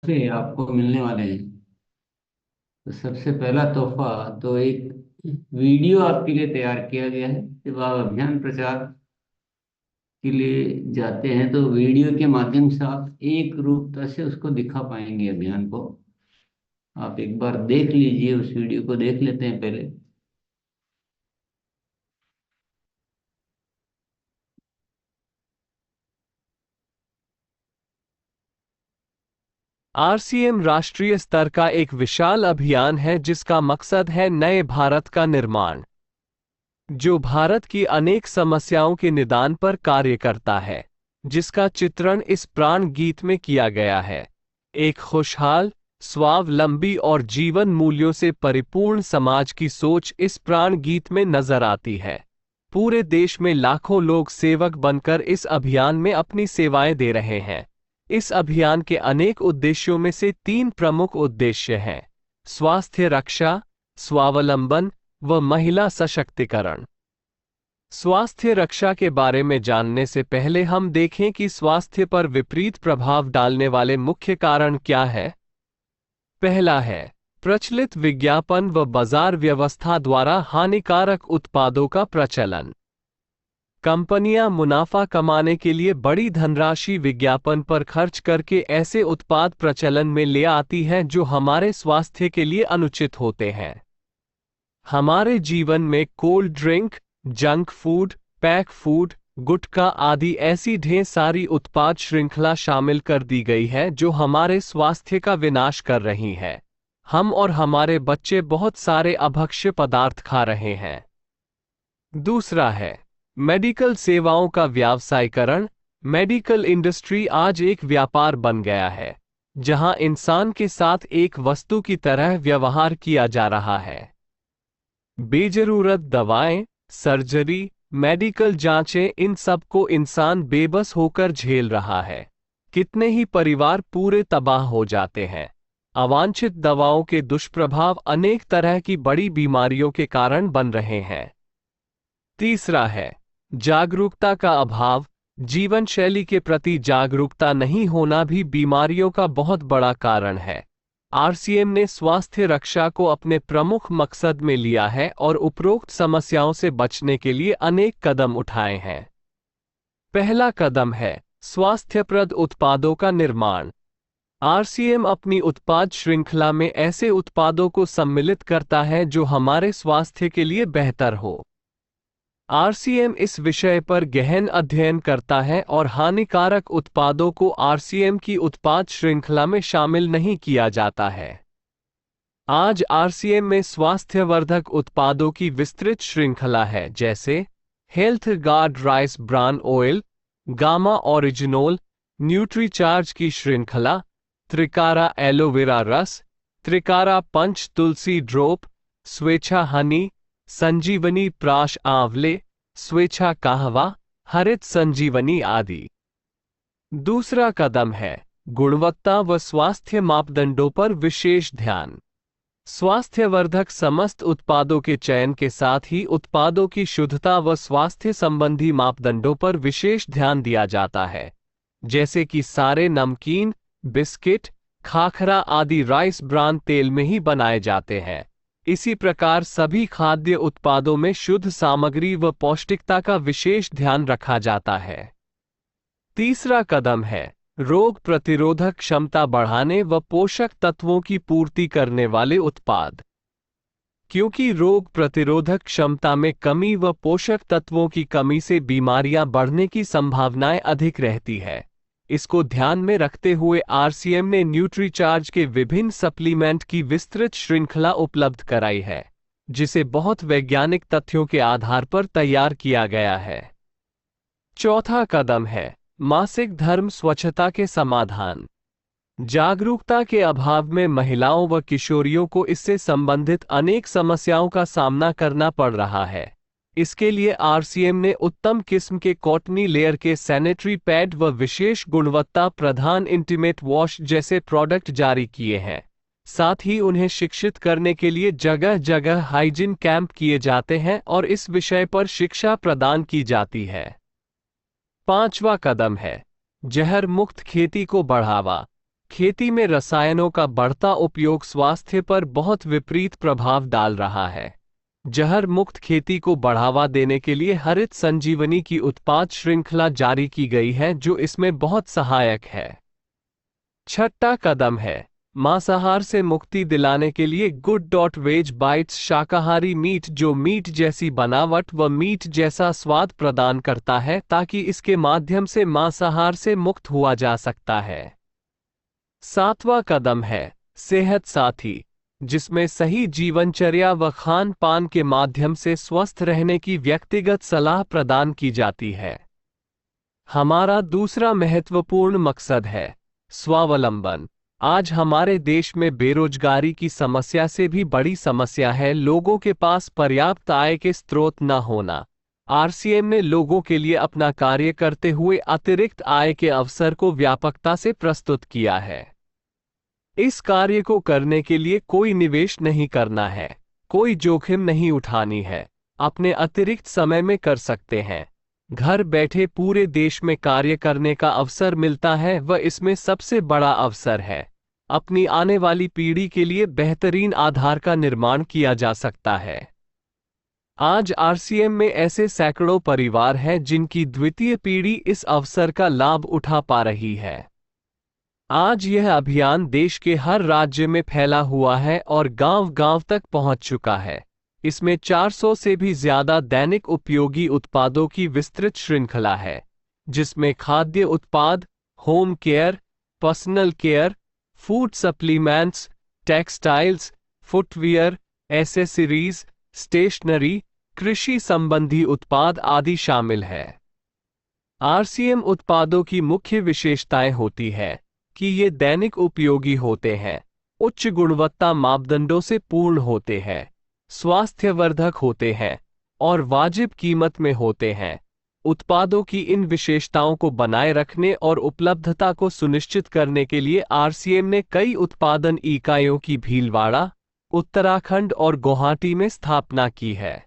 तोहफे आपको मिलने वाले हैं। तो सबसे पहला तोहफा तो एक वीडियो आपके लिए तैयार किया गया है। जब आप अभियान प्रचार के लिए जाते हैं तो वीडियो के माध्यम से आप एक रूपता से उसको दिखा पाएंगे अभियान को। आप एक बार देख लीजिए, उस वीडियो को देख लेते हैं पहले। आरसीएम राष्ट्रीय स्तर का एक विशाल अभियान है जिसका मकसद है नए भारत का निर्माण, जो भारत की अनेक समस्याओं के निदान पर कार्य करता है, जिसका चित्रण इस प्राण गीत में किया गया है। एक खुशहाल, स्वावलंबी और जीवन मूल्यों से परिपूर्ण समाज की सोच इस प्राण गीत में नजर आती है। पूरे देश में लाखों लोग सेवक बनकर इस अभियान में अपनी सेवाएं दे रहे हैं। इस अभियान के अनेक उद्देश्यों में से तीन प्रमुख उद्देश्य हैं: स्वास्थ्य रक्षा, स्वावलंबन व महिला सशक्तिकरण। स्वास्थ्य रक्षा के बारे में जानने से पहले हम देखें कि स्वास्थ्य पर विपरीत प्रभाव डालने वाले मुख्य कारण क्या है। पहला है प्रचलित विज्ञापन व बाजार व्यवस्था द्वारा हानिकारक उत्पादों का प्रचलन। कंपनियां मुनाफा कमाने के लिए बड़ी धनराशि विज्ञापन पर खर्च करके ऐसे उत्पाद प्रचलन में ले आती हैं जो हमारे स्वास्थ्य के लिए अनुचित होते हैं। हमारे जीवन में cold drink, junk food, pack food, gutkha आदि ऐसी ढेर सारी उत्पाद श्रृंखला शामिल कर दी गई है जो हमारे स्वास्थ्य का विनाश कर रही है। हम और हमारे बच्चे बहुत सारे अभक्ष्य पदार्थ खा रहे हैं। दूसरा है मेडिकल सेवाओं का व्यावसायीकरण। मेडिकल इंडस्ट्री आज एक व्यापार बन गया है, जहां इंसान के साथ एक वस्तु की तरह व्यवहार किया जा रहा है। बेजरूरत दवाएं, सर्जरी, मेडिकल जांचें, इन सब को इंसान बेबस होकर झेल रहा है। कितने ही परिवार पूरे तबाह हो जाते हैं। अवांछित दवाओं के दुष्प्रभाव अनेक तरह की बड़ी बीमारियों के कारण बन रहे हैं। तीसरा है जागरूकता का अभाव। जीवन शैली के प्रति जागरूकता नहीं होना भी बीमारियों का बहुत बड़ा कारण है। आरसीएम ने स्वास्थ्य रक्षा को अपने प्रमुख मकसद में लिया है और उपरोक्त समस्याओं से बचने के लिए अनेक कदम उठाए हैं। पहला कदम है स्वास्थ्यप्रद उत्पादों का निर्माण। आरसीएम अपनी उत्पाद श्रृंखला में ऐसे उत्पादों को सम्मिलित करता है जो हमारे स्वास्थ्य के लिए बेहतर हो। आरसीएम इस विषय पर गहन अध्ययन करता है और हानिकारक उत्पादों को आरसीएम की उत्पाद श्रृंखला में शामिल नहीं किया जाता है। आज आरसीएम में स्वास्थ्यवर्धक उत्पादों की विस्तृत श्रृंखला है, जैसे health guard rice bran oil, gamma oryzanol, Nutricharge की श्रृंखला, त्रिकारा एलोवेरा रस, त्रिकारा पंच तुलसी ड्रॉप, स्वेच्छा हनी, संजीवनी प्राश आंवले, स्वेच्छा कहवा, हरित संजीवनी आदि। दूसरा कदम है गुणवत्ता व स्वास्थ्य मापदंडों पर विशेष ध्यान। स्वास्थ्यवर्धक समस्त उत्पादों के चयन के साथ ही उत्पादों की शुद्धता व स्वास्थ्य संबंधी मापदंडों पर विशेष ध्यान दिया जाता है, जैसे कि सारे नमकीन, बिस्किट, खाखरा आदि राइस ब्रान तेल में ही बनाए जाते हैं। इसी प्रकार सभी खाद्य उत्पादों में शुद्ध सामग्री व पौष्टिकता का विशेष ध्यान रखा जाता है। तीसरा कदम है रोग प्रतिरोधक क्षमता बढ़ाने व पोषक तत्वों की पूर्ति करने वाले उत्पाद। क्योंकि रोग प्रतिरोधक क्षमता में कमी व पोषक तत्वों की कमी से बीमारियां बढ़ने की संभावनाएं अधिक रहती है, इसको ध्यान में रखते हुए आरसीएम ने न्यूट्रीचार्ज के विभिन्न सप्लीमेंट की विस्तृत श्रृंखला उपलब्ध कराई है, जिसे बहुत वैज्ञानिक तथ्यों के आधार पर तैयार किया गया है। चौथा कदम है मासिक धर्म स्वच्छता के समाधान। जागरूकता के अभाव में महिलाओं व किशोरियों को इससे संबंधित अनेक समस्याओं का सामना करना पड़ रहा है। इसके लिए आरसीएम ने उत्तम किस्म के कॉटनी लेयर के सैनिटरी पैड व विशेष गुणवत्ता प्रधान इंटीमेट वॉश जैसे प्रोडक्ट जारी किए हैं। साथ ही उन्हें शिक्षित करने के लिए जगह जगह हाइजीन कैंप किए जाते हैं और इस विषय पर शिक्षा प्रदान की जाती है। पांचवा कदम है जहर मुक्त खेती को बढ़ावा। खेती में रसायनों का बढ़ता उपयोग स्वास्थ्य पर बहुत विपरीत प्रभाव डाल रहा है। जहर मुक्त खेती को बढ़ावा देने के लिए हरित संजीवनी की उत्पाद श्रृंखला जारी की गई है, जो इसमें बहुत सहायक है। छठा कदम है मांसाहार से मुक्ति दिलाने के लिए गुड.वेज बाइट्स शाकाहारी मीट, जो मीट जैसी बनावट व मीट जैसा स्वाद प्रदान करता है, ताकि इसके माध्यम से मांसाहार से मुक्त हुआ जा सकता है। सातवां कदम है सेहत साथी, जिसमें सही जीवनचर्या व खान पान के माध्यम से स्वस्थ रहने की व्यक्तिगत सलाह प्रदान की जाती है। हमारा दूसरा महत्वपूर्ण मकसद है स्वावलंबन। आज हमारे देश में बेरोजगारी की समस्या से भी बड़ी समस्या है लोगों के पास पर्याप्त आय के स्रोत न होना। आरसीएम ने लोगों के लिए अपना कार्य करते हुए अतिरिक्त आय के अवसर को व्यापकता से प्रस्तुत किया है। इस कार्य को करने के लिए कोई निवेश नहीं करना है, कोई जोखिम नहीं उठानी है, अपने अतिरिक्त समय में कर सकते हैं। घर बैठे पूरे देश में कार्य करने का अवसर मिलता है व इसमें सबसे बड़ा अवसर है अपनी आने वाली पीढ़ी के लिए बेहतरीन आधार का निर्माण किया जा सकता है। आज आरसीएम में ऐसे सैकड़ों परिवार हैं जिनकी द्वितीय पीढ़ी इस अवसर का लाभ उठा पा रही है। आज यह अभियान देश के हर राज्य में फैला हुआ है और गांव-गांव तक पहुंच चुका है। इसमें 400 से भी ज्यादा दैनिक उपयोगी उत्पादों की विस्तृत श्रृंखला है, जिसमें खाद्य उत्पाद, home care, personal care, food supplements, textiles, footwear, accessories, stationery, कृषि संबंधी उत्पाद आदि शामिल है। आरसीएम उत्पादों की मुख्य विशेषताएं होती है कि ये दैनिक उपयोगी होते हैं, उच्च गुणवत्ता मापदंडों से पूर्ण होते हैं, स्वास्थ्यवर्धक होते हैं और वाजिब कीमत में होते हैं। उत्पादों की इन विशेषताओं को बनाए रखने और उपलब्धता को सुनिश्चित करने के लिए आरसीएम ने कई उत्पादन इकाइयों की भीलवाड़ा, उत्तराखंड और गुवाहाटी में स्थापना की है।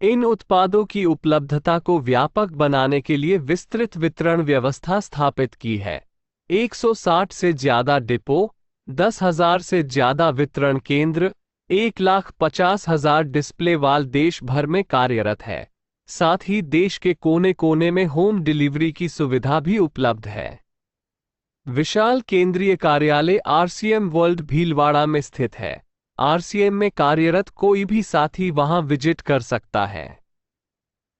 इन उत्पादों की उपलब्धता को व्यापक बनाने के लिए विस्तृत वितरण व्यवस्था स्थापित की है। 160 से ज्यादा डिपो, 10,000 से ज्यादा वितरण केंद्र, 1,50,000 डिस्प्ले वाल देश भर में कार्यरत है। साथ ही देश के कोने कोने में होम डिलीवरी की सुविधा भी उपलब्ध है। विशाल केंद्रीय कार्यालय आरसीएम वर्ल्ड भीलवाड़ा में स्थित है। आरसीएम में कार्यरत कोई भी साथी वहां विजिट कर सकता है।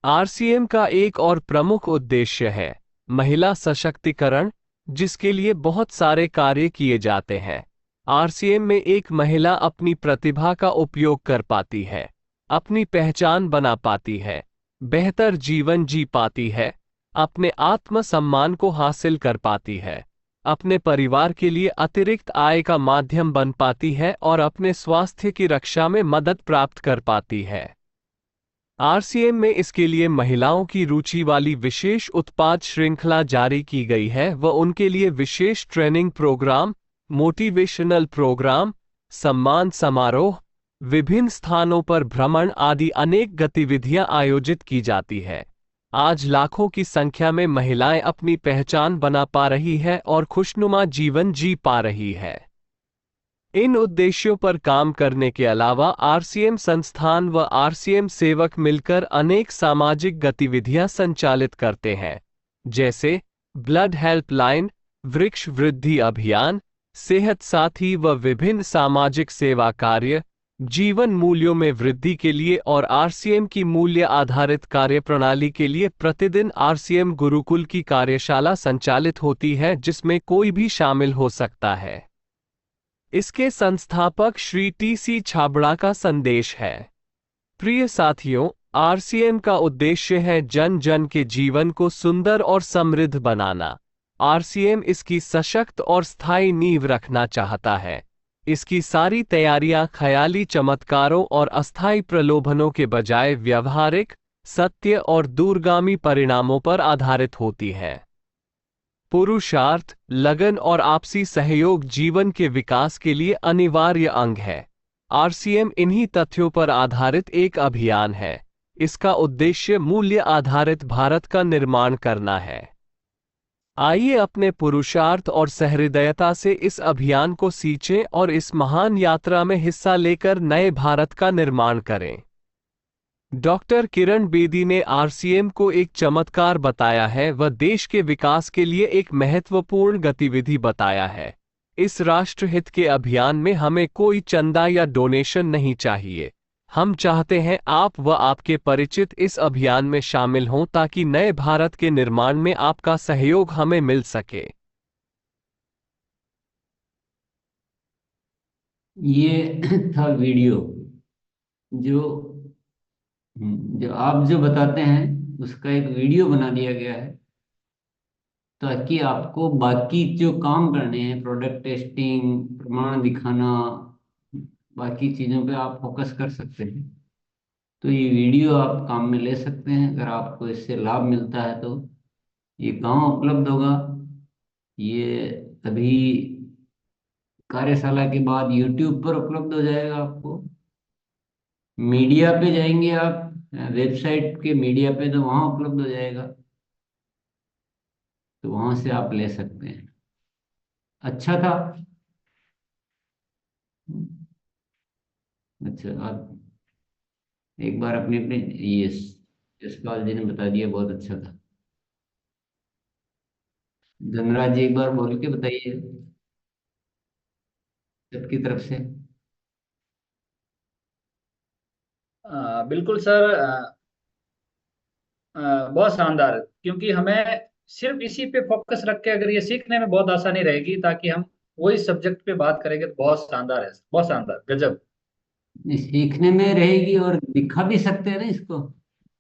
आरसीएम का एक और प्रमुख उद्देश्य है महिला सशक्तिकरण, जिसके लिए बहुत सारे कार्य किए जाते हैं। आरसीएम में एक महिला अपनी प्रतिभा का उपयोग कर पाती है, अपनी पहचान बना पाती है, बेहतर जीवन जी पाती है, अपने आत्मसम्मान को हासिल कर पाती है, अपने परिवार के लिए अतिरिक्त आय का माध्यम बन पाती है और अपने स्वास्थ्य की रक्षा में मदद प्राप्त कर पाती है। आरसीएम में इसके लिए महिलाओं की रुचि वाली विशेष उत्पाद श्रृंखला जारी की गई है व उनके लिए विशेष ट्रेनिंग प्रोग्राम, मोटिवेशनल प्रोग्राम, सम्मान समारोह, विभिन्न स्थानों पर भ्रमण आदि अनेक गतिविधियां आयोजित की जाती है। आज लाखों की संख्या में महिलाएं अपनी पहचान बना पा रही है और खुशनुमा जीवन जी पा रही है। इन उद्देश्यों पर काम करने के अलावा आरसीएम संस्थान व आरसीएम सेवक मिलकर अनेक सामाजिक गतिविधियां संचालित करते हैं, जैसे ब्लड हेल्पलाइन, वृक्ष वृद्धि अभियान, सेहत साथी व विभिन्न सामाजिक सेवा कार्य, जीवन मूल्यों में वृद्धि के लिए और आरसीएम की मूल्य आधारित कार्यप्रणाली के लिए प्रतिदिन आरसीएम गुरुकुल की कार्यशाला संचालित होती है, जिसमें कोई भी शामिल हो सकता है। इसके संस्थापक श्री टी.सी. छाबड़ा का संदेश है। प्रिय साथियों, आरसीएम का उद्देश्य है जन जन के जीवन को सुंदर और समृद्ध बनाना। आरसीएम इसकी सशक्त और स्थायी नींव रखना चाहता है। इसकी सारी तैयारियां ख्याली चमत्कारों और अस्थायी प्रलोभनों के बजाय व्यवहारिक, सत्य और दूरगामी परिणामों पर आधारित होती है। पुरुषार्थ, लगन और आपसी सहयोग जीवन के विकास के लिए अनिवार्य अंग है। आरसीएम इन्हीं तथ्यों पर आधारित एक अभियान है। इसका उद्देश्य मूल्य आधारित भारत का निर्माण करना है। आइए अपने पुरुषार्थ और सहृदयता से इस अभियान को सींचें और इस महान यात्रा में हिस्सा लेकर नए भारत का निर्माण करें। डॉक्टर किरण बेदी ने आरसीएम को एक चमत्कार बताया है, वह देश के विकास के लिए एक महत्वपूर्ण गतिविधि बताया है। इस राष्ट्रहित के अभियान में हमें कोई चंदा या डोनेशन नहीं चाहिए। हम चाहते हैं आप व आपके परिचित इस अभियान में शामिल हों ताकि नए भारत के निर्माण में आपका सहयोग हमें मिल सके। ये था वीडियो जो जो आप जो बताते हैं उसका एक वीडियो बना दिया गया है, ताकि आपको बाकी जो काम करने हैं, प्रोडक्ट टेस्टिंग, प्रमाण दिखाना, बाकी चीज़ों पे आप फोकस कर सकते हैं। तो ये वीडियो आप काम में ले सकते हैं अगर आपको इससे लाभ मिलता है तो। ये कहाँ उपलब्ध होगा? ये तभी कार्यशाला के बाद यूट्यूब पर उपलब्ध हो जाएगा आपको। मीडिया पे जाएंगे आप, वेबसाइट के मीडिया पे, तो वहाँ उपलब्ध हो जाएगा। तो वहाँ से आप ले सकते हैं। अच्छा था। अच्छा, आप एक बार अपने अपने, ये यशपाल जी ने बता दिया, बहुत अच्छा था। धनराज जी एक बार बोल के बताइए सबकी तरफ से। बिल्कुल सर। बहुत शानदार, क्योंकि हमें सिर्फ इसी पे फोकस रख के अगर ये सीखने में बहुत आसानी रहेगी, ताकि हम वही सब्जेक्ट पे बात करेंगे, तो बहुत शानदार है, बहुत शानदार, गजब। सीखने में रहेगी और दिखा भी सकते हैं ना इसको।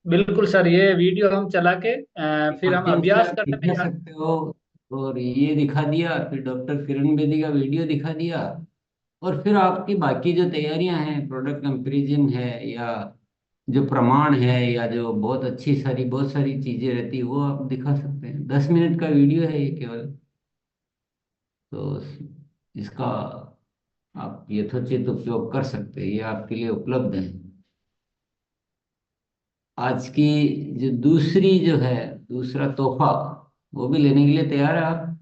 बिल्कुल सर, ये वीडियो हम चला के फिर हम माध्यम से अभ्यास आप करने में दिखा सकते हो। और ये दिखा दिया, फिर डॉक्टर किरण बेदी का वीडियो दिखा दिया, और फिर आपकी बाकी जो तैयारियां हैं, प्रोडक्ट कंपैरिजन है, या जो प्रमाण है, या जो बहुत सारी चीजें रहती है, वो आप दिखा सकते हैं। 10 मिनट का वीडियो है ये केवल। तो इसका आप यथोचित उपयोग कर सकते हैं, ये आपके लिए उपलब्ध है। आज की जो दूसरी जो है, दूसरा तोहफा, वो भी लेने के लिए तैयार है आप?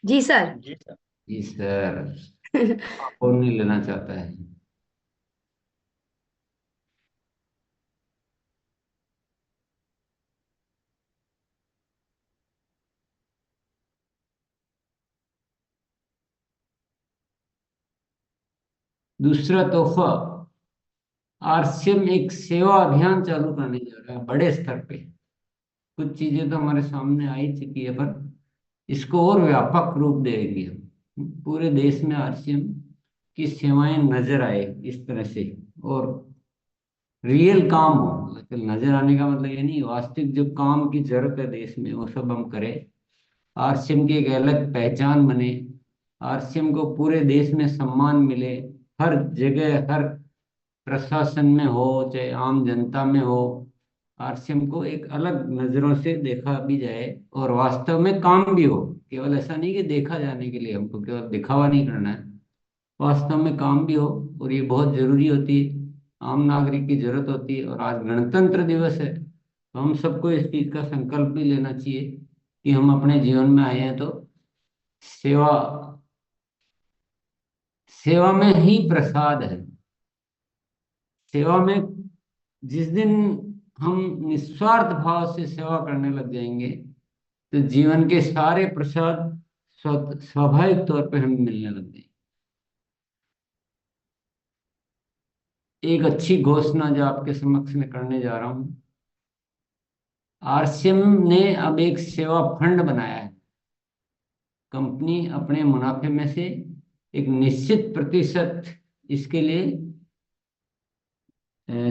जी सर। जी सर। जी सर। कौन नहीं लेना चाहता है? दूसरा तोहफा, आरसीएम एक सेवा अभियान चालू करने जा रहा है बड़े स्तर पे। कुछ चीजें तो हमारे सामने आ ही चुकी है, पर इसको और व्यापक रूप देंगे हम। पूरे देश में आरसीएम की सेवाएं नजर आए इस तरह से, और रियल काम हो। मतलब नजर आने का मतलब ये नहीं, वास्तविक जो काम की जरूरत है देश में, वो सब हम करें। आरसीएम की एक अलग पहचान बने। आरसीएम को पूरे देश में सम्मान मिले। हर जगह, हर प्रशासन में हो चाहे आम जनता में हो, आरसीएम को एक अलग नजरों से देखा भी जाए, और वास्तव में काम भी हो। केवल ऐसा नहीं कि देखा जाने के लिए, हमको केवल दिखावा नहीं करना है, वास्तव में काम भी हो। और ये बहुत जरूरी होती है, आम नागरिक की जरूरत होती है। और आज गणतंत्र दिवस है, तो हम सबको इस चीज का संकल्प भी लेना चाहिए कि हम अपने जीवन में आए हैं तो सेवा, सेवा में ही प्रसाद है। सेवा में जिस दिन हम निस्वार्थ भाव से सेवा करने लग जाएंगे, तो जीवन के सारे प्रसाद स्वाभाविक तौर पे हमें मिलने लग जाएंगे। एक अच्छी घोषणा जो आपके समक्ष में करने जा रहा हूँ, आरसीएम ने अब एक सेवा फंड बनाया है। कंपनी अपने मुनाफे में से एक निश्चित प्रतिशत इसके लिए,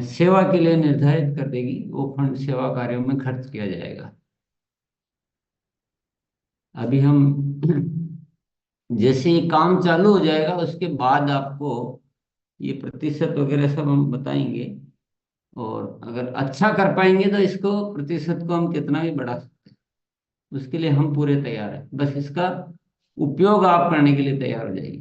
सेवा के लिए निर्धारित कर देगी। वो फंड सेवा कार्यों में खर्च किया जाएगा। अभी हम जैसे ही काम चालू हो जाएगा, उसके बाद आपको ये प्रतिशत वगैरह सब हम बताएंगे। और अगर अच्छा कर पाएंगे तो इसको, प्रतिशत को हम कितना भी बढ़ा सकते हैं। उसके लिए हम पूरे तैयार हैं, बस इसका उपयोग आप करने के लिए तैयार हो जाइए।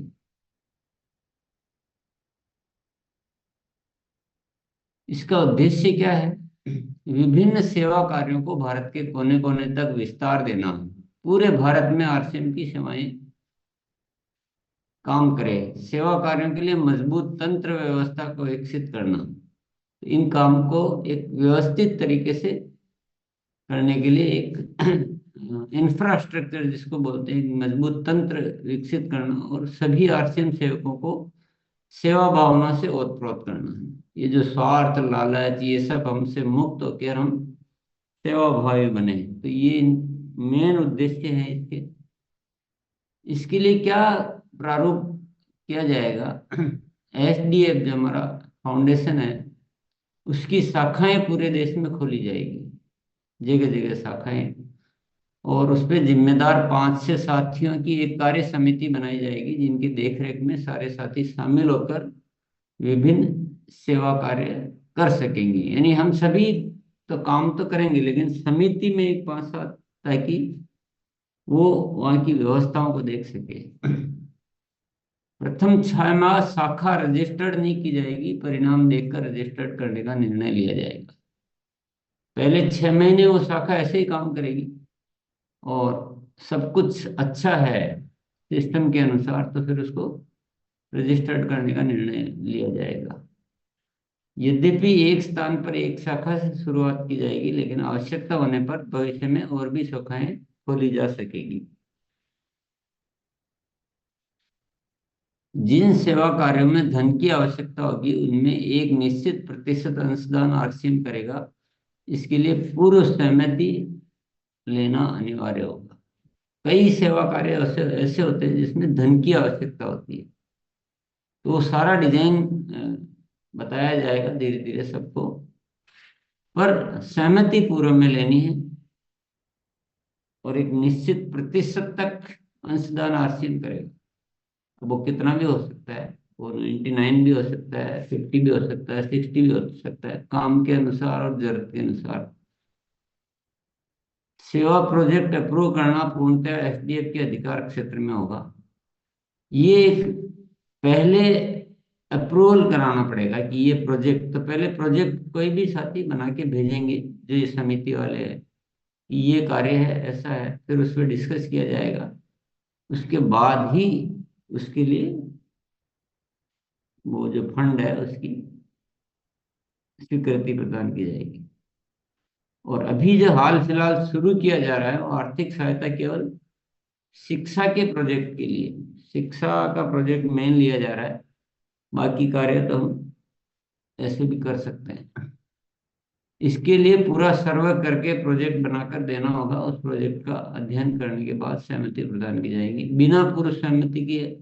इसका उद्देश्य क्या है? विभिन्न सेवा कार्यों को भारत के कोने कोने तक विस्तार देना, पूरे भारत में आरसीएम की सेवाएं काम करे, सेवा कार्यों के लिए मजबूत तंत्र व्यवस्था को विकसित करना, इन काम को एक व्यवस्थित तरीके से करने के लिए एक इंफ्रास्ट्रक्चर जिसको बोलते हैं, एक मजबूत तंत्र विकसित करना, और सभी आरसीएम सेवकों को सेवा भावना से ओतप्रोत करना है। ये जो स्वार्थ, लालच, ये सब हमसे मुक्त होकर हम सेवा भावी बने, तो ये मेन उद्देश्य है इसके। इसके लिए क्या प्रारूप किया जाएगा? एसडीएफ जो हमारा फाउंडेशन है, उसकी शाखाएं पूरे देश में खोली जाएगी, जगह जगह शाखाएं, और उस पर जिम्मेदार 5 से साथियों की एक कार्य समिति बनाई जाएगी, जिनकी देखरेख में सारे साथी शामिल होकर विभिन्न सेवा कार्य कर सकेंगे। यानी हम सभी तो काम तो करेंगे, लेकिन समिति में एक 5-7, ताकि वो वहाँ की व्यवस्थाओं को देख सके। प्रथम 6 माह शाखा रजिस्टर्ड नहीं की जाएगी, परिणाम देखकर रजिस्टर्ड करने का निर्णय लिया जाएगा। पहले 6 महीने वो शाखा ऐसे ही काम करेगी और सब कुछ अच्छा है सिस्टम के अनुसार, तो फिर उसको रजिस्टर्ड करने का निर्णय लिया जाएगा। यद्यपि एक स्थान पर एक शाखा से शुरुआत की जाएगी, लेकिन आवश्यकता होने पर भविष्य में और भी शाखाएं खोली जा सकेगी। जिन सेवा कार्यों में धन की आवश्यकता होगी, उनमें एक निश्चित प्रतिशत अंशदान आरसीएम करेगा। इसके लिए पूर्व सहमति लेना अनिवार्य होगा। कई सेवा कार्य ऐसे ऐसे होते हैं जिसमें धन की आवश्यकता होती है, तो वो सारा डिजाइन बताया जाएगा धीरे धीरे सबको, पर सहमति पूर्व में लेनी है, और एक निश्चित प्रतिशत तक अंशदान आरसीएम करेगा। अब वो कितना भी हो सकता है, वो 99 भी हो सकता है, 50 भी हो सकता है, 60 भी हो सकता है, काम के अनुसार और जरूरत के अनुसार। सेवा प्रोजेक्ट अप्रूव करना पूर्णतः एसडीएफ के अधिकार क्षेत्र में होगा। ये एक पहले अप्रूवल कराना पड़ेगा कि ये प्रोजेक्ट, तो पहले प्रोजेक्ट कोई भी साथी बना के भेजेंगे जो ये समिति वाले हैं कि ये कार्य है, ऐसा है, फिर उस पर डिस्कस किया जाएगा। उसके बाद ही उसके लिए वो जो फंड है उसकी स्वीकृति प्रदान की जाएगी। और अभी जो हाल फिलहाल शुरू किया जा रहा है, वो आर्थिक सहायता केवल शिक्षा के प्रोजेक्ट के लिए, शिक्षा का प्रोजेक्ट मेन लिया जा रहा है। बाकी कार्य तो हम ऐसे भी कर सकते हैं। इसके लिए पूरा सर्वे करके प्रोजेक्ट बनाकर देना होगा। उस प्रोजेक्ट का अध्ययन करने के बाद सहमति प्रदान की जाएगी। बिना पूर्व सहमति के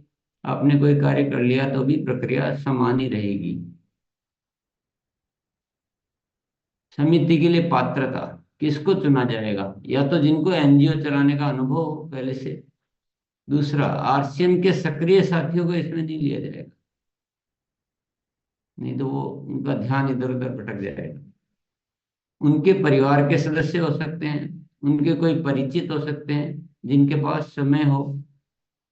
आपने कोई कार्य कर लिया तो भी प्रक्रिया समान ही रहेगी। समिति के लिए पात्रता, किसको चुना जाएगा? या तो जिनको एनजीओ चलाने का अनुभव हो पहले से। दूसरा, आरसीएम के सक्रिय साथियों को इसमें नहीं लिया जाएगा, नहीं तो वो उनका ध्यान इधर उधर भटक जाएगा। उनके परिवार के सदस्य हो सकते हैं, उनके कोई परिचित हो सकते हैं, जिनके पास समय हो,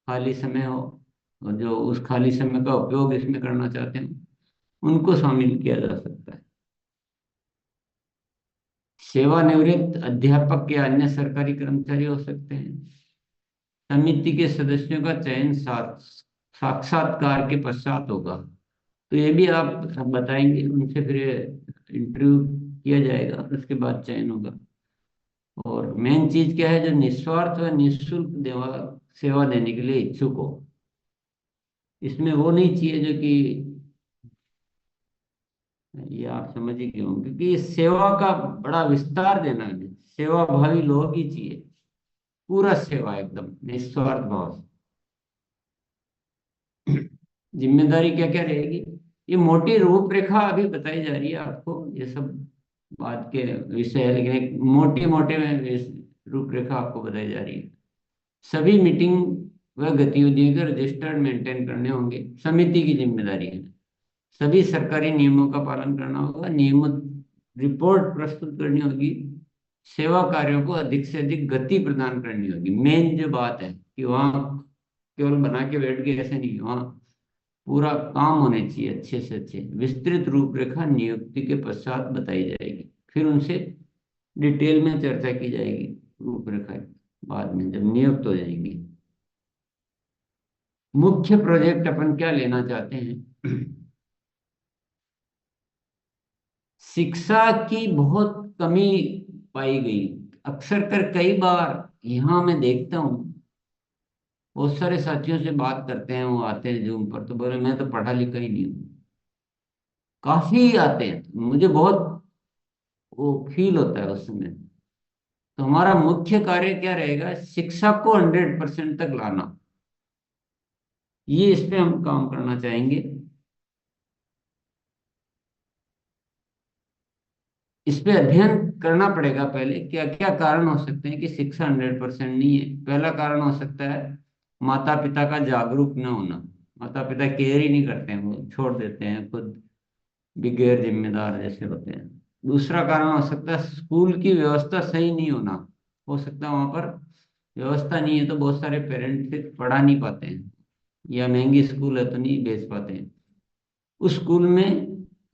खाली समय हो, और जो उस खाली समय का उपयोग इसमें करना चाहते हैं, उनको शामिल किया जा सकता है। सेवानिवृत्त अध्यापक या अन्य सरकारी कर्मचारी हो सकते हैं। समिति के सदस्यों का चयन साक्षात्कार के पश्चात होगा, तो ये भी आप बताएंगे उनसे, फिर इंटरव्यू किया जाएगा और उसके बाद चयन होगा। और मेन चीज क्या है? जो निस्वार्थ व निःशुल्क सेवा देने के लिए इच्छुक हो। इसमें वो नहीं चाहिए जो कि, ये आप समझ ही गए होंगे, क्योंकि सेवा का बड़ा विस्तार देना है, सेवा भावी लोग ही चाहिए, पूरा सेवा एकदम निस्वार्थ भाव से। जिम्मेदारी क्या क्या रहेगी, ये मोटी रूपरेखा अभी बताई जा रही है आपको, ये सब बात के विषय है, लेकिन एक मोटे मोटे में रूपरेखा आपको बताई जा रही है। सभी मीटिंग व गतिविधियों के रजिस्टर्ड मेंटेन करने होंगे, समिति की जिम्मेदारी है। सभी सरकारी नियमों का पालन करना होगा, नियमित रिपोर्ट प्रस्तुत करनी होगी। सेवा कार्यों को अधिक से अधिक गति प्रदान करनी होगी। मेन जो बात है कि वहाँ केवल बना के बैठ के ऐसे नहीं, वहाँ पूरा काम होने चाहिए अच्छे से अच्छे। विस्तृत रूपरेखा नियुक्ति के पश्चात बताई जाएगी। फिर उनसे डिटेल में चर्चा की जाएगी, रूपरेखा बाद में जब नियुक्त हो जाएंगी। मुख्य प्रोजेक्ट अपन क्या लेना चाहते हैं? शिक्षा की बहुत कमी पाई गई। अक्सर कर कई बार यहाँ मैं देखता हूँ, बहुत सारे साथियों से बात करते हैं, वो आते हैं जूम पर तो बोले मैं तो पढ़ा लिखा ही नहीं हूँ। काफी आते हैं, मुझे बहुत वो फील होता है उस समय। तो हमारा मुख्य कार्य क्या रहेगा? शिक्षा को 100% तक लाना, ये इस पे हम काम करना चाहेंगे। इस पे अध्ययन करना पड़ेगा पहले, क्या क्या कारण हो सकते हैं कि शिक्षा 100% नहीं है। पहला कारण हो सकता है माता पिता का जागरूक न होना। माता पिता केयर ही नहीं करते हैं, वो छोड़ देते हैं, खुद भी गैर जिम्मेदार जैसे होते हैं। दूसरा कारण हो सकता है स्कूल की व्यवस्था सही नहीं होना। हो सकता है वहां पर व्यवस्था नहीं है, तो बहुत सारे पेरेंट्स फिर पढ़ा नहीं पाते हैं, या महंगी स्कूल है तो नहीं भेज पाते हैं। उस स्कूल में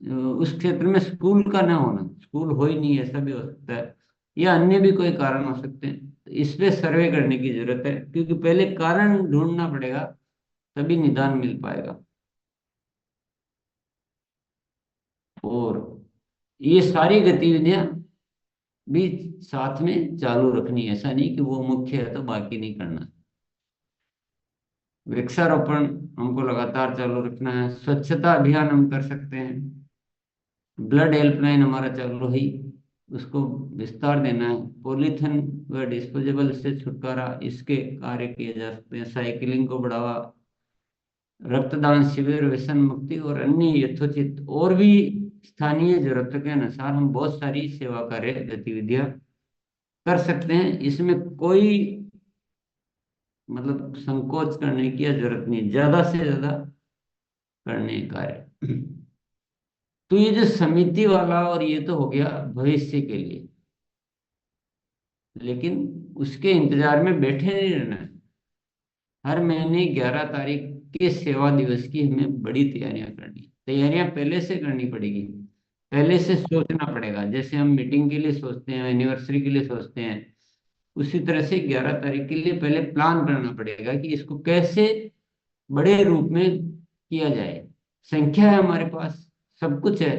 उस क्षेत्र में स्कूल का ना होना, स्कूल हो ही नहीं, ऐसा भी हो सकता है, या अन्य भी कोई कारण हो सकते हैं। तो इस पे सर्वे करने की जरूरत है, क्योंकि पहले कारण ढूंढना पड़ेगा, तभी निदान मिल पाएगा। और ये सारी गतिविधियां भी साथ में चालू रखनी है, ऐसा नहीं कि वो मुख्य है तो बाकी नहीं करना। वृक्षारोपण हमको लगातार चालू रखना है। स्वच्छता अभियान हम कर सकते हैं। ब्लड हेल्पलाइन हमारा चालू है, उसको विस्तार देना है। पॉलीथिन व डिस्पोजेबल से छुटकारा, इसके कार्य किए जा सकते हैं। साइकिलिंग को बढ़ावा, रक्तदान शिविर, व्यसन मुक्ति और अन्य यथोचित और भी स्थानीय जरूरतों के अनुसार हम बहुत सारी सेवा कार्य गतिविधियां कर सकते हैं। इसमें कोई मतलब संकोच करने की जरूरत नहीं, ज्यादा से ज्यादा करने कार्य। तो ये जो समिति वाला, और ये तो हो गया भविष्य के लिए, लेकिन उसके इंतजार में बैठे नहीं रहना है। हर महीने 11 तारीख के सेवा दिवस की हमें बड़ी तैयारियां करनी, तैयारियां पहले से करनी पड़ेगी, पहले से सोचना पड़ेगा। जैसे हम मीटिंग के लिए सोचते हैं, एनिवर्सरी के लिए सोचते हैं, उसी तरह से 11 तारीख के लिए पहले प्लान करना पड़ेगा कि इसको कैसे बड़े रूप में किया जाए। संख्या है हमारे पास, सब कुछ है,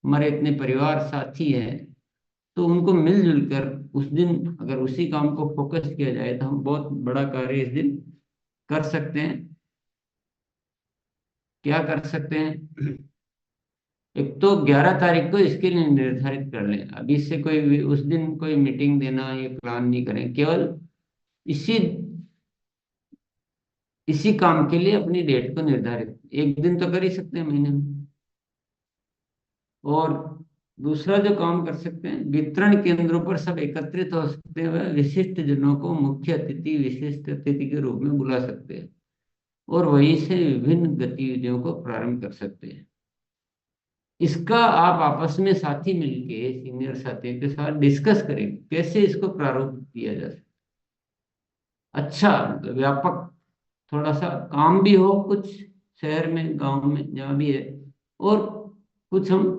हमारे इतने परिवार साथी हैं, तो उनको मिलजुल कर उस दिन अगर उसी काम को फोकस किया जाए तो हम बहुत बड़ा कार्य इस दिन कर सकते हैं। क्या कर सकते हैं? एक तो 11 तारीख को इसके लिए निर्धारित कर लें, अभी से कोई भी उस दिन कोई मीटिंग देना ये प्लान नहीं करें, केवल इसी इसी काम के लिए अपनी डेट को निर्धारित, एक दिन तो कर ही सकते हैं महीने में। और दूसरा जो काम कर सकते हैं, वितरण केंद्रों पर सब एकत्रित हो सकते हैं, वह विशिष्ट जनों को मुख्य अतिथि, विशिष्ट अतिथि के रूप में बुला सकते हैं, और वहीं से विभिन्न गतिविधियों को प्रारंभ कर सकते हैं। इसका आप आपस में साथी मिलके सीनियर साथियों के साथ डिस्कस करें कैसे इसको प्रारूप किया जा सकता। अच्छा, मतलब व्यापक थोड़ा सा काम भी हो, कुछ शहर में गांव में जहाँ भी है, और कुछ हम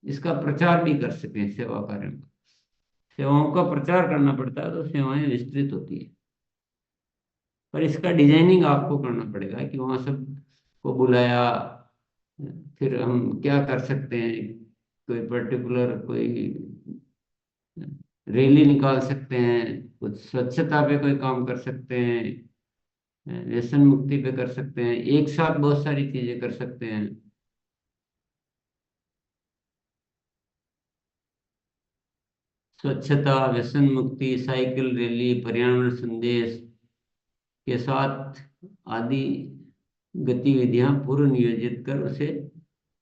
इसका प्रचार भी कर सकें। सेवा कार्यों का, सेवाओं का प्रचार करना पड़ता है तो सेवाएं विस्तृत होती है, पर इसका डिजाइनिंग आपको करना पड़ेगा कि वहाँ सब को बुलाया। फिर हम क्या कर सकते हैं, कोई पर्टिकुलर कोई रैली निकाल सकते हैं, कुछ स्वच्छता पे कोई काम कर सकते हैं, व्यसन मुक्ति पे कर सकते हैं, एक साथ बहुत सारी चीजें कर सकते हैं। स्वच्छता, व्यसन मुक्ति, साइकिल रैली, पर्यावरण संदेश के साथ आदि गतिविधियां पूर्व नियोजित कर उसे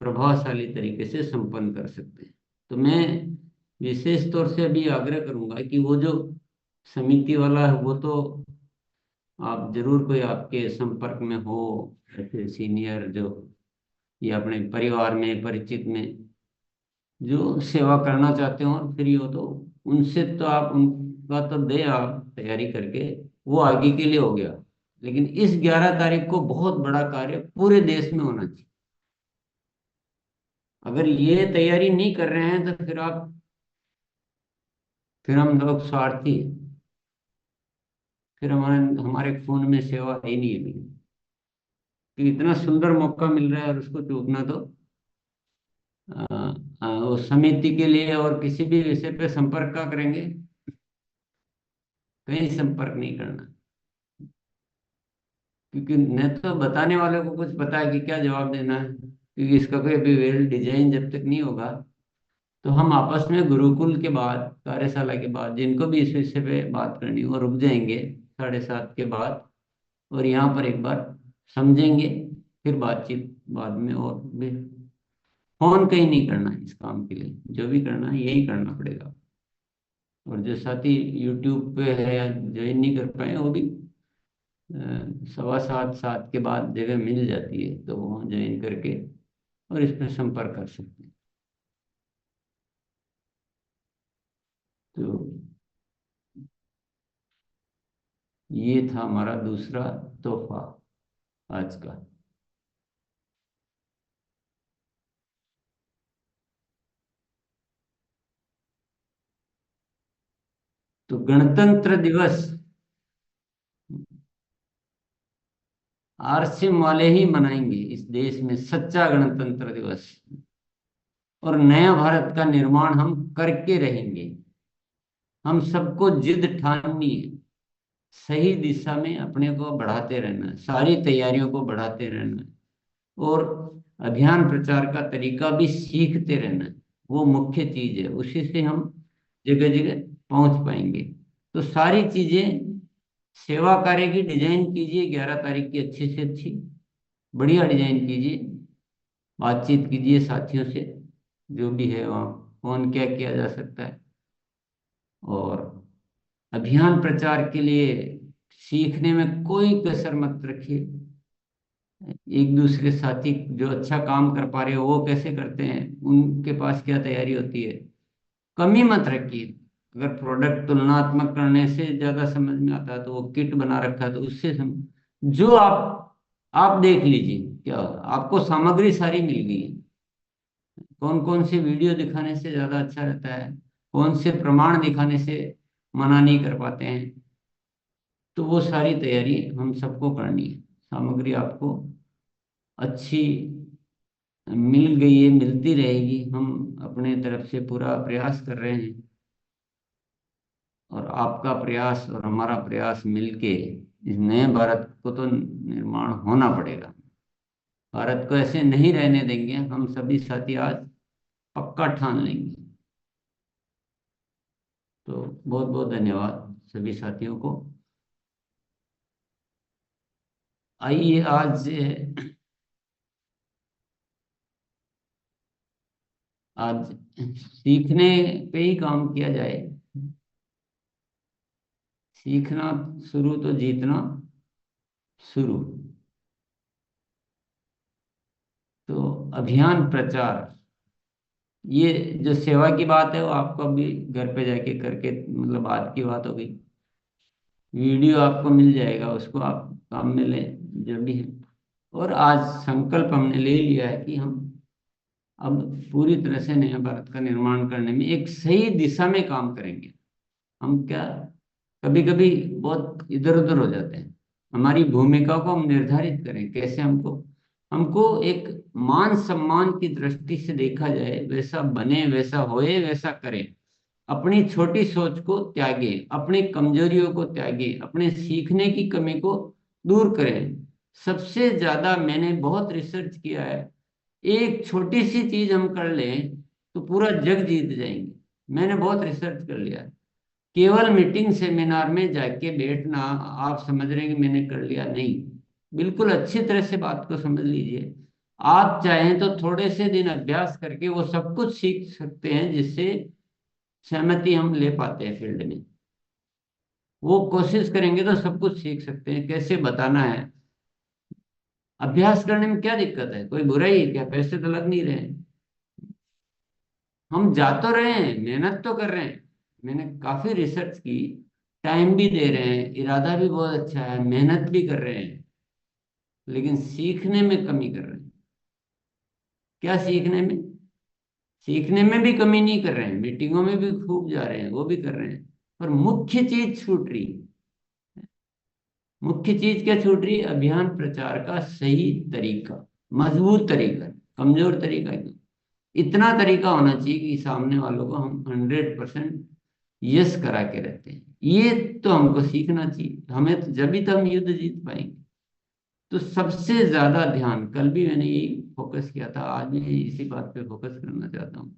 प्रभावशाली तरीके से संपन्न कर सकते हैं। तो मैं विशेष तौर से अभी आग्रह करूंगा कि वो जो समिति वाला है वो तो आप जरूर कोई आपके संपर्क में हो, ऐसे सीनियर जो, या अपने परिवार में परिचित में जो सेवा करना चाहते हो, और फ्री हो, तो उनसे तो आप उनका तो दे आप तैयारी करके, वो आगे के लिए हो गया। लेकिन इस 11 तारीख को बहुत बड़ा कार्य पूरे देश में होना चाहिए। अगर ये तैयारी नहीं कर रहे हैं तो फिर आप फिर हम लोग स्वार्थी हैं। फिर हमारे हमारे खून में सेवा ही नहीं है कि इतना सुंदर मौका मिल रहा है और उसको चूकना तो उस समिति के लिए और किसी भी विषय पे संपर्क का करेंगे, कहीं संपर्क नहीं करना। क्योंकि न तो बताने वाले को कुछ पता है कि क्या जवाब देना है, क्योंकि इसका कोई अभी वेल डिजाइन जब तक नहीं होगा। तो हम आपस में गुरुकुल के बाद, कार्यशाला के बाद, जिनको भी इस विषय पे बात करनी हो रुक जाएंगे 7:30 के बाद, और यहाँ पर एक बार समझेंगे। फिर बातचीत बाद में। और भी फोन कहीं नहीं करना है इस काम के लिए, जो भी करना है यही करना पड़ेगा। और जो साथी यूट्यूब पे है या ज्वाइन नहीं कर पाए, वो भी 7:15 के बाद जगह मिल जाती है, तो वहाँ ज्वाइन करके और इसमें संपर्क कर सकते हैं। तो ये था हमारा दूसरा तोहफा आज का। तो गणतंत्र दिवस आरसीएम वाले ही मनाएंगे इस देश में सच्चा गणतंत्र दिवस। और नया भारत का निर्माण हम करके रहेंगे। हम सबको जिद ठाननी है, सही दिशा में अपने को बढ़ाते रहना है, सारी तैयारियों को बढ़ाते रहना है, और अभियान प्रचार का तरीका भी सीखते रहना है। वो मुख्य चीज है, उसी से हम जगह जगह पहुंच पाएंगे। तो सारी चीजें, सेवा कार्य की डिजाइन कीजिए 11 तारीख की अच्छी से अच्छी, बढ़िया डिजाइन कीजिए, बातचीत कीजिए साथियों से, जो भी है वहाँ कौन क्या किया जा सकता है। और अभियान प्रचार के लिए सीखने में कोई कसर मत रखिए। एक दूसरे साथी जो अच्छा काम कर पा रहे हो वो कैसे करते हैं, उनके पास क्या तैयारी होती है, कमी मत रखिए। अगर प्रोडक्ट तुलनात्मक करने से ज्यादा समझ में आता है तो वो किट बना रखा है, तो उससे जो आप देख लीजिए क्या आपको सामग्री सारी मिल गई है। कौन कौन से वीडियो दिखाने से ज्यादा अच्छा रहता है, कौन से प्रमाण दिखाने से मना नहीं कर पाते हैं, तो वो सारी तैयारी हम सबको करनी है। सामग्री आपको अच्छी मिल गई है, मिलती रहेगी। हम अपने तरफ से पूरा प्रयास कर रहे हैं, और आपका प्रयास और हमारा प्रयास मिलके इस नए भारत को तो निर्माण होना पड़ेगा। भारत को ऐसे नहीं रहने देंगे, हम सभी साथी आज पक्का ठान लेंगे। तो बहुत बहुत धन्यवाद सभी साथियों को। आइए आज आज सीखने पे ही काम किया जाए। सीखना शुरू तो जीतना शुरू। तो अभियान प्रचार, ये जो सेवा की बात है वो आपको अभी घर पे जाके करके, मतलब आज की बात हो गई। वीडियो आपको मिल जाएगा, उसको आप काम में लें जो भी है। और आज संकल्प हमने ले लिया है कि हम अब पूरी तरह से नया भारत का निर्माण करने में एक सही दिशा में काम करेंगे। हम क्या कभी कभी बहुत इधर उधर हो जाते हैं। हमारी भूमिका को हम निर्धारित करें कैसे, हमको हमको एक मान सम्मान की दृष्टि से देखा जाए, वैसा बने, वैसा होए, वैसा करें। अपनी छोटी सोच को त्यागे, अपनी कमजोरियों को त्यागे, अपने सीखने की कमी को दूर करें। सबसे ज्यादा मैंने बहुत रिसर्च किया है, एक छोटी सी चीज हम कर लें तो पूरा जग जीत जाएंगे। मैंने बहुत रिसर्च कर लिया। केवल मीटिंग सेमिनार में जाके बैठना आप समझ रहे हैं कि मैंने कर लिया, नहीं। बिल्कुल अच्छी तरह से बात को समझ लीजिए। आप चाहें तो थोड़े से दिन अभ्यास करके वो सब कुछ सीख सकते हैं जिससे सहमति हम ले पाते हैं फील्ड में। वो कोशिश करेंगे तो सब कुछ सीख सकते हैं, कैसे बताना है। अभ्यास करने में क्या दिक्कत है, कोई बुराई है क्या, पैसे तो लग नहीं रहे हैं। हम जा तो रहे हैं, मेहनत तो कर रहे हैं। मैंने काफी रिसर्च की, टाइम भी दे रहे हैं, इरादा भी बहुत अच्छा है, मेहनत भी कर रहे हैं, लेकिन सीखने में कमी कर रहे हैं। क्या सीखने में? सीखने में भी कमी नहीं कर रहे हैं, मीटिंगों में भी खूब जा रहे हैं, वो भी कर रहे हैं, पर मुख्य चीज छूट रही है। मुख्य चीज क्या छूट रही है? अभियान प्रचार का सही तरीका, मजबूत तरीका, कमजोर तरीका नहीं। इतना तरीका होना चाहिए कि सामने वालों को हम 100% यस करा के रहते हैं। ये तो हमको सीखना चाहिए, हमें तो जब ही तो हम युद्ध जीत पाएंगे। तो सबसे ज्यादा ध्यान, कल भी मैंने यही फोकस किया था, आज भी इसी बात पे फोकस करना चाहता हूँ।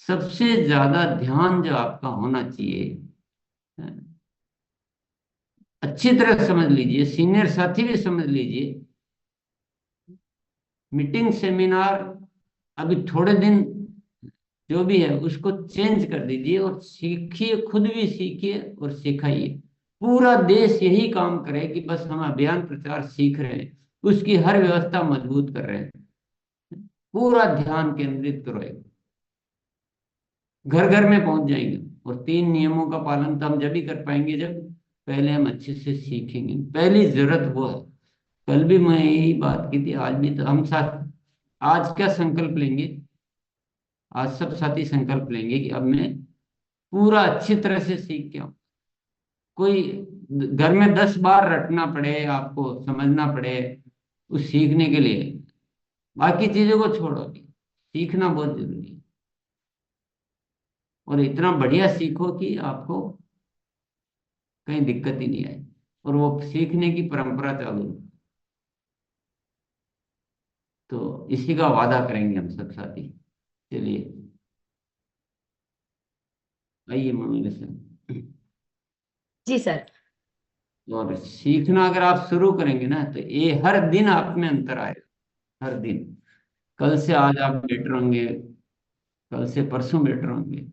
सबसे ज्यादा ध्यान जो आपका होना चाहिए, अच्छी तरह समझ लीजिए, सीनियर साथी भी समझ लीजिए, मीटिंग सेमिनार अभी थोड़े दिन जो भी है उसको चेंज कर दीजिए और सीखिए, खुद भी सीखिए और सिखाइए। पूरा देश यही काम करे कि बस हम अभियान प्रचार सीख रहे हैं, उसकी हर व्यवस्था मजबूत कर रहे हैं, पूरा ध्यान केंद्रित करो, घर घर में पहुंच जाएंगे। और 3 नियमों का पालन तो हम जब ही कर पाएंगे जब पहले हम अच्छे से सीखेंगे। पहली जरूरत वो है। कल भी मैं यही बात की थी, आज भी तो हम साथ आज क्या संकल्प लेंगे, आज सब साथी संकल्प लेंगे कि अब मैं पूरा अच्छी तरह से सीख के आऊं। कोई घर में 10 बार रटना पड़े, आपको समझना पड़े उस सीखने के लिए, बाकी चीजों को छोड़ो, अभी सीखना बहुत जरूरी है। और इतना बढ़िया सीखो कि आपको कहीं दिक्कत ही नहीं आए, और वो सीखने की परंपरा चालू हो। तो इसी का वादा करेंगे हम सब साथी। चलिए, आइए मामले से। जी सर। और सीखना अगर आप शुरू करेंगे ना, तो ये हर दिन आप में अंतर आएगा, हर दिन। कल से आज आप बेटर होंगे, कल से परसों बेटर होंगे।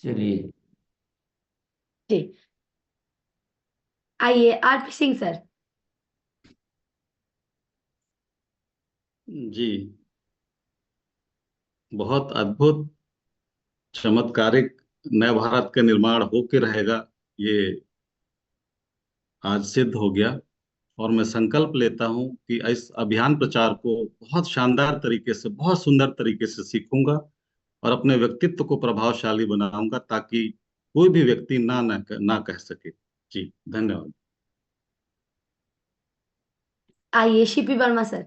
चलिए। जी, आइए आरपी सिंह सर। जी, बहुत अद्भुत चमत्कारिक नए भारत का निर्माण होके रहेगा, ये आज सिद्ध हो गया। और मैं संकल्प लेता हूं कि इस अभियान प्रचार को बहुत शानदार तरीके से, बहुत सुंदर तरीके से सीखूंगा और अपने व्यक्तित्व को प्रभावशाली बनाऊंगा, ताकि कोई भी व्यक्ति ना कह सके। जी, धन्यवाद। आइए CP Verma sir,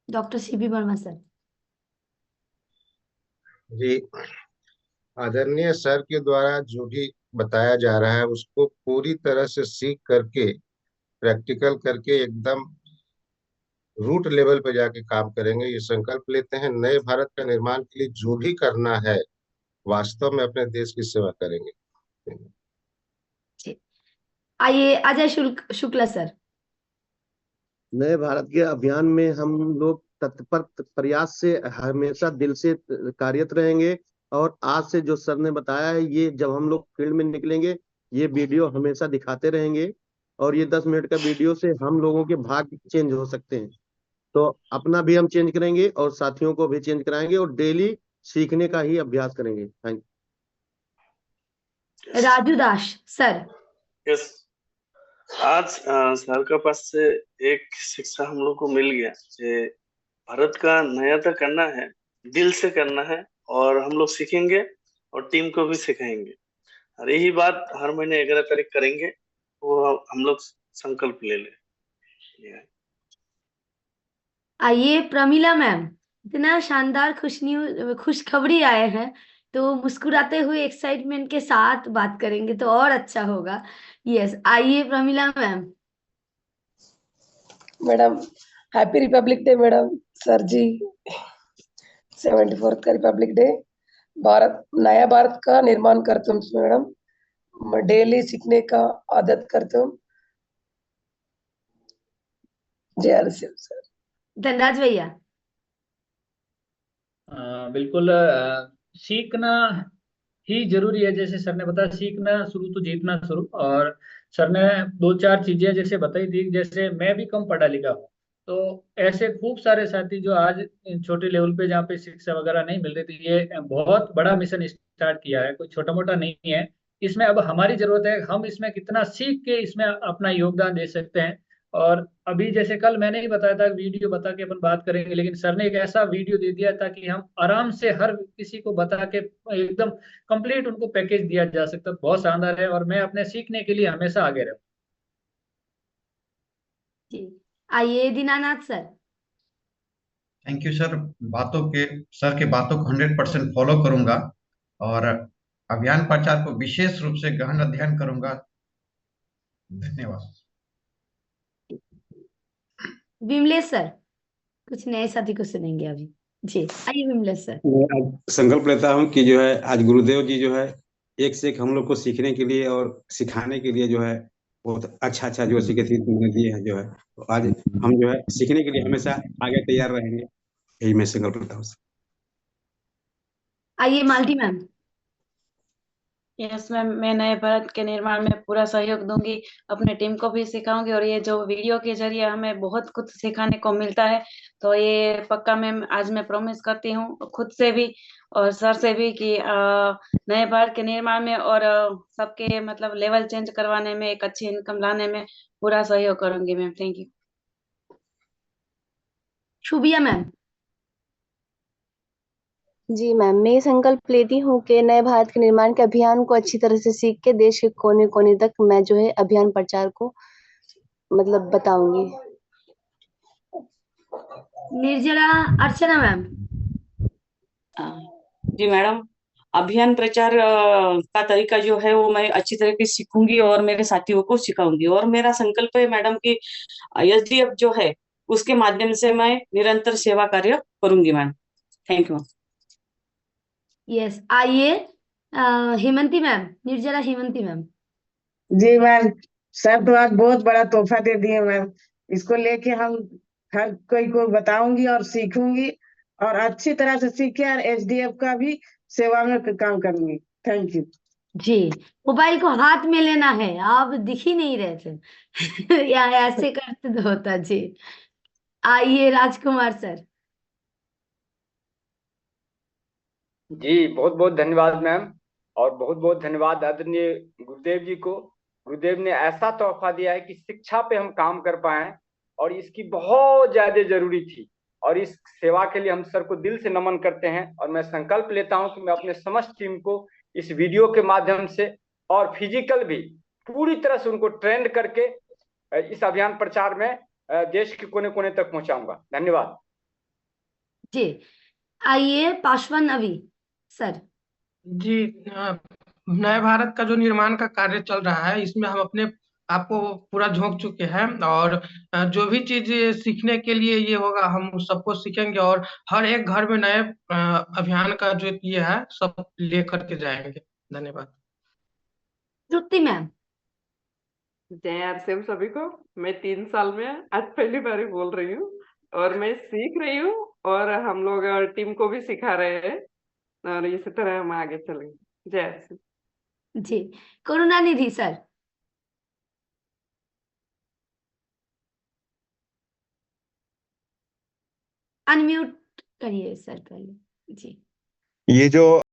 doctor CP Verma sir. जी, आदरणीय सर के द्वारा जो भी बताया जा रहा है उसको पूरी तरह से सीख करके, प्रैक्टिकल करके, एकदम रूट लेवल पे जाके काम करेंगे। ये संकल्प लेते हैं, नए भारत का निर्माण के लिए जो भी करना है वास्तव में अपने देश की सेवा करेंगे। जी, आइए अजय शुक्ला सर। नए भारत के अभियान में हम लोग तत्पर प्रयास से हमेशा दिल से कार्यरत रहेंगे। और आज से जो सर ने बताया है, ये जब हम लोग फील्ड में निकलेंगे, ये वीडियो हमेशा दिखाते रहेंगे। और ये 10 मिनट का वीडियो से हम लोगों के भाग्य चेंज हो सकते हैं। तो अपना भी हम चेंज करेंगे और साथियों को भी चेंज कराएंगे और डेली सीखने का ही अभ्यास करेंगे। Thank you. Raju Das sir. Yes, आज सर के पास से एक शिक्षा हम लोग को मिल गया कि भारत का नया करना है, दिल से करना है, और हम लोग सीखेंगे और टीम को भी सिखाएंगे। और यही बात हर महीने 11 तारीख करेंगे, वो हम लोग संकल्प ले ले। आइए प्रमीला मैम, इतना शानदार खुशखबरी आए हैं, तो मुस्कुराते हुए एक्साइटमेंट के साथ बात करेंगे तो और अच्छा होगा। यस, आइए Pramila ma'am. Madam, happy republic day madam. Sir ji, 74th का रिपब्लिक डे। नया भारत का निर्माण करते हूँ मैडम, डेली सीखने का आदत करते हूँ। जय हर शिव सर। धनराज भैया। बिल्कुल, सीखना ही जरूरी है। जैसे सर ने बताया, सीखना शुरू तो जीतना शुरू। और सर ने 2-4 चीजें जैसे बताई थी, जैसे मैं भी कम पढ़ा लिखा हूँ, तो ऐसे खूब सारे साथी जो आज छोटे लेवल पे जहाँ पे शिक्षा वगैरह नहीं मिल रही थी, ये बहुत बड़ा मिशन स्टार्ट किया है, कोई छोटा मोटा नहीं है। इसमें अब हमारी जरूरत है, हम इसमें कितना सीख के इसमें अपना योगदान दे सकते हैं। और अभी जैसे कल मैंने ही बताया था वीडियो बता के अपन बात करेंगे, लेकिन सर ने एक ऐसा वीडियो दे दिया ताकि हम आराम से हर किसी को बता के एकदम कंप्लीट उनको पैकेज दिया जा सकता। बहुत शानदार है और मैं अपने सीखने के लिए हमेशा आगे रहूँ। जी, आइए Dinanath sir. Thank you sir. Sir के बातों को 100% फॉलो करूंगा और अभियान प्रचार को विशेष रूप से गहन अध्ययन करूंगा। धन्यवाद। विमलेश सर, कुछ नए साथी को सुनेंगे अभी। जी, आइए विमलेश सर। मैं आज संकल्प लेता हूँ कि जो है आज गुरुदेव जी जो है एक से एक हम लोग को सीखने के लिए और सिखाने के लिए जो है बहुत अच्छा अच्छा जो सीखे दिए हैं जो है, तो आज हम जो है सीखने के लिए हमेशा आगे तैयार रहेंगे, यही मैं संकल्प लेता हूँ। आइए मालती मैम। यस मैम, मैं नए भारत के निर्माण में पूरा सहयोग दूंगी, अपने टीम को भी सिखाऊंगी और ये जो वीडियो के जरिए हमें बहुत कुछ सिखाने को मिलता है, तो ये पक्का मैम आज मैं प्रॉमिस करती हूँ खुद से भी और सर से भी कि नए भारत के निर्माण में और सबके मतलब लेवल चेंज करवाने में, एक अच्छी इनकम लाने में पूरा सहयोग करूंगी ma'am. Thank you. Shubhiya ma'am. जी मैम, मैं ये संकल्प लेती हूँ कि नए भारत के निर्माण के अभियान को अच्छी तरह से सीख के देश के कोने कोने तक मैं जो है अभियान प्रचार को मतलब बताऊंगी। निर्जला अर्चना मैम। जी मैडम, अभियान प्रचार का तरीका जो है वो मैं अच्छी तरीके से सीखूंगी और मेरे साथियों को सिखाऊंगी। और मेरा संकल्प है मैडम कि एसडीएफ जो है उसके माध्यम से मैं निरंतर सेवा कार्य करूंगी मैम। Thank you. यस, आइए हेमंती मैम, निर्जला हेमंती मैम। जी मैम, सर तो आज बहुत बड़ा तोहफा दे दिए मैम। इसको लेके हम हर कोई को बताऊंगी और सीखूंगी और अच्छी तरह से सीखे और एसडीएफ का भी सेवा में काम करूंगी। Thank you. जी, मोबाइल को हाथ में लेना है, आप दिख ही नहीं रहे थे या ऐसे करते तो होता। जी, आइए राजकुमार सर। जी बहुत बहुत धन्यवाद मैम, और बहुत बहुत धन्यवाद आदरणीय गुरुदेव जी को। गुरुदेव ने ऐसा तोहफा दिया है कि शिक्षा पे हम काम कर पाए और इसकी बहुत ज्यादा जरूरी थी, और इस सेवा के लिए हम सर को दिल से नमन करते हैं। और मैं संकल्प लेता हूं कि मैं अपने समस्त टीम को इस वीडियो के माध्यम से और फिजिकल भी पूरी तरह से उनको ट्रेंड करके इस अभियान प्रचार में देश के कोने कोने तक पहुंचाऊंगा। धन्यवाद। जी, आइए पासवान अभी सर। जी, नए भारत का जो निर्माण का कार्य चल रहा है इसमें हम अपने आपको पूरा झोंक चुके हैं और जो भी चीज सीखने के लिए ये होगा हम सबको सीखेंगे और हर एक घर में नए अभियान का जो ये है सब लेकर के जाएंगे। धन्यवाद। श्रुति मैम। जय आरसीएम सभी को। मैं 3 साल में आज पहली बार बोल रही हूँ और मैं सीख रही हूँ और हम लोग टीम को भी सिखा रहे हैं और इसी तरह हम आगे चलेंगे। जय आरसीएम। जी, करुणानिधि सर। अनम्यूट करिए सर पहले। जी, ये जो